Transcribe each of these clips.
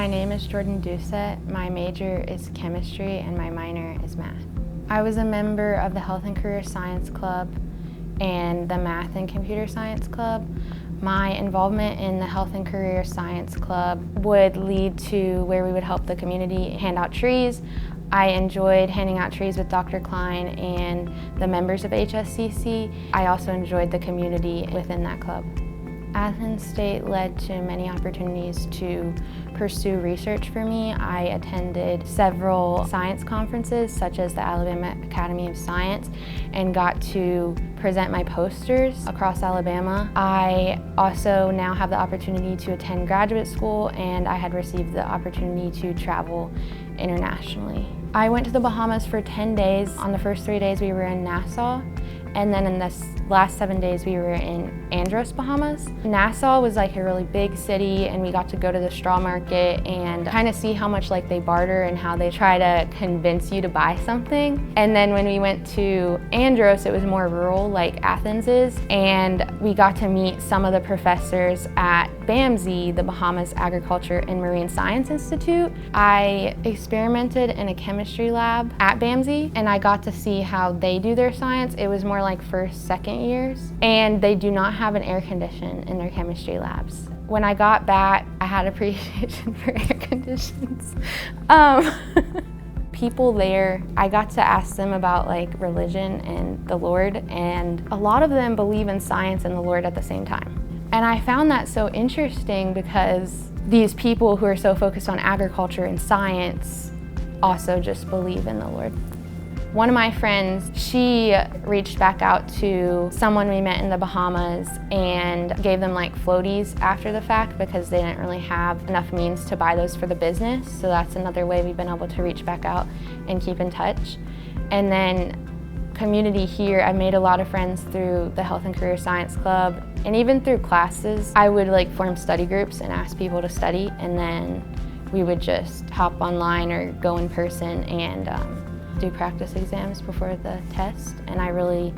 My name is Jordan Doucet. My major is chemistry and my minor is math. I was a member of the Health and Career Science Club and the Math and Computer Science Club. My involvement in the Health and Career Science Club would lead to where we would help the community hand out trees. I enjoyed handing out trees with Dr. Klein and the members of HSCC. I also enjoyed the community within that club. Athens State led to many opportunities to pursue research for me. I attended several science conferences, such as the Alabama Academy of Science, and got to present my posters across Alabama. I also now have the opportunity to attend graduate school, and I had received the opportunity to travel internationally. I went to the Bahamas for 10 days. On the first 3 days we were in Nassau, and then in the last 7 days we were in Andros, Bahamas. Nassau was like a really big city, and we got to go to the straw market and kind of see how much like they barter and how they try to convince you to buy something. And then when we went to Andros, it was more rural like Athens is, and we got to meet some of the professors at BAMSI, the Bahamas Agriculture and Marine Science Institute. I experimented in a chemistry lab at BAMSI, and I got to see how they do their science. It was more like first, second years, and they do not have an air condition in their chemistry labs. When I got back, I had appreciation for air conditions. People there, I got to ask them about like religion and the Lord, and a lot of them believe in science and the Lord at the same time. And I found that so interesting because these people who are so focused on agriculture and science also just believe in the Lord. One of my friends, she reached back out to someone we met in the Bahamas and gave them like floaties after the fact because they didn't really have enough means to buy those for the business. So that's another way we've been able to reach back out and keep in touch. And then community here, I made a lot of friends through the Health and Career Science Club, and even through classes. I would like form study groups and ask people to study, and then we would just hop online or go in person and do practice exams before the test. And I really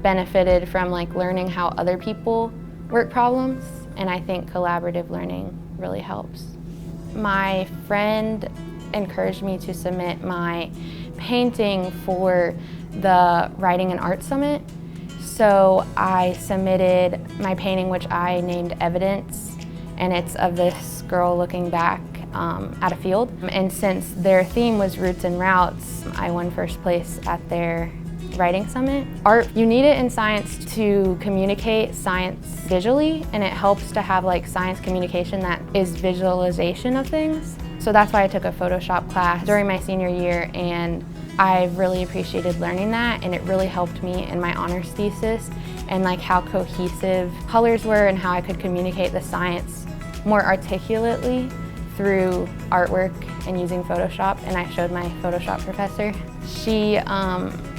benefited from like learning how other people work problems, and I think collaborative learning really helps. My friend encouraged me to submit my painting for the Writing and Art Summit. So I submitted my painting, which I named Evidence, and it's of this girl looking back at a field. And since their theme was roots and routes, I won first place at their writing summit. Art, you need it in science to communicate science visually, and it helps to have like science communication that is visualization of things. So that's why I took a Photoshop class during my senior year, and I've really appreciated learning that, and it really helped me in my honors thesis and like how cohesive colors were and how I could communicate the science more articulately through artwork and using Photoshop. And I showed my Photoshop professor. She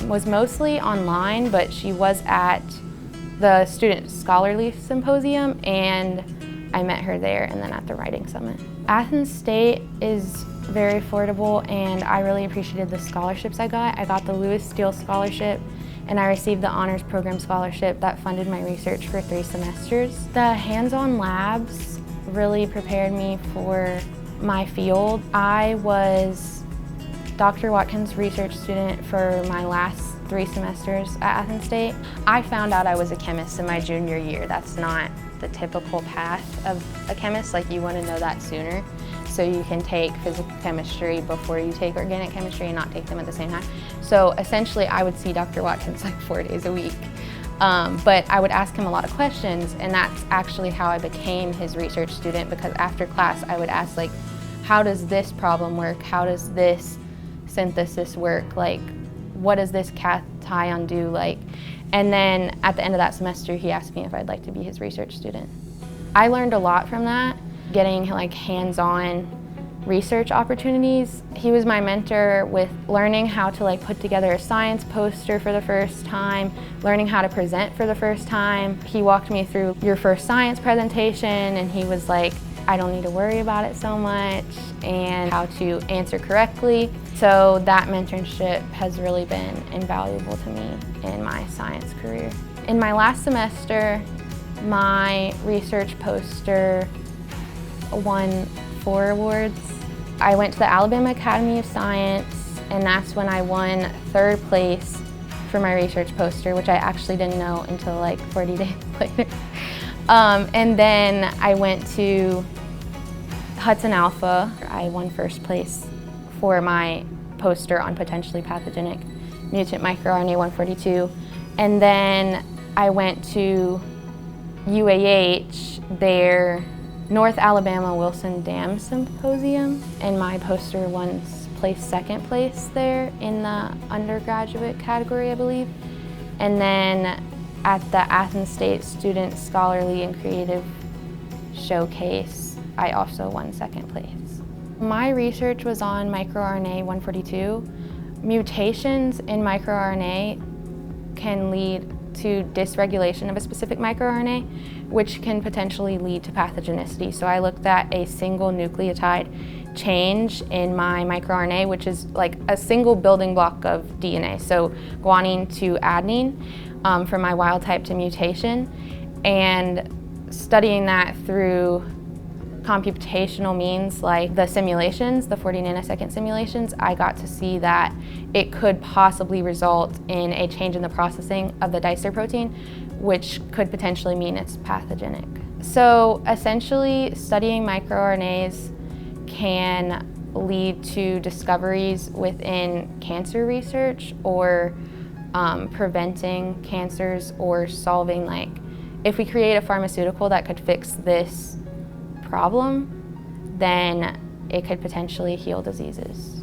was mostly online, but she was at the Student Scholarly Symposium, and I met her there and then at the Writing Summit. Athens State is very affordable, and I really appreciated the scholarships I got. I got the Lewis Steele Scholarship, and I received the Honors Program Scholarship that funded my research for 3 semesters. The hands-on labs really prepared me for my field. I was Dr. Watkins' research student for my last 3 semesters at Athens State. I found out I was a chemist in my junior year. That's not the typical path of a chemist, like you want to know that sooner. So you can take physical chemistry before you take organic chemistry and not take them at the same time. So essentially I would see Dr. Watkins like 4 days a week. But I would ask him a lot of questions, and that's actually how I became his research student, because after class I would ask like, how does this problem work? How does this synthesis work? Like, what does this cation do? Like, and then at the end of that semester he asked me if I'd like to be his research student. I learned a lot from that, getting like hands-on research opportunities. He was my mentor with learning how to like put together a science poster for the first time, learning how to present for the first time. He walked me through your first science presentation, and he was like, I don't need to worry about it so much, and how to answer correctly. So that mentorship has really been invaluable to me in my science career. In my last semester, my research poster won 4 awards. I went to the Alabama Academy of Science, and that's when I won 3rd place for my research poster, which I actually didn't know until like 40 days later. And then I went to Hudson Alpha. I won 1st place for my poster on potentially pathogenic mutant microRNA 142. And then I went to UAH, their North Alabama Wilson Dam Symposium, and my poster won 2nd place there in the undergraduate category, I believe. And then at the Athens State Student Scholarly and Creative Showcase, I also won 2nd place. My research was on microRNA 142. Mutations in microRNA can lead to dysregulation of a specific microRNA, which can potentially lead to pathogenicity. So I looked at a single nucleotide change in my microRNA, which is like a single building block of DNA. So guanine to adenine, from my wild type to mutation, and studying that through computational means like the simulations, the 40 nanosecond simulations, I got to see that it could possibly result in a change in the processing of the dicer protein, which could potentially mean it's pathogenic. So essentially, studying microRNAs can lead to discoveries within cancer research or preventing cancers, or solving, like, if we create a pharmaceutical that could fix this problem, then it could potentially heal diseases.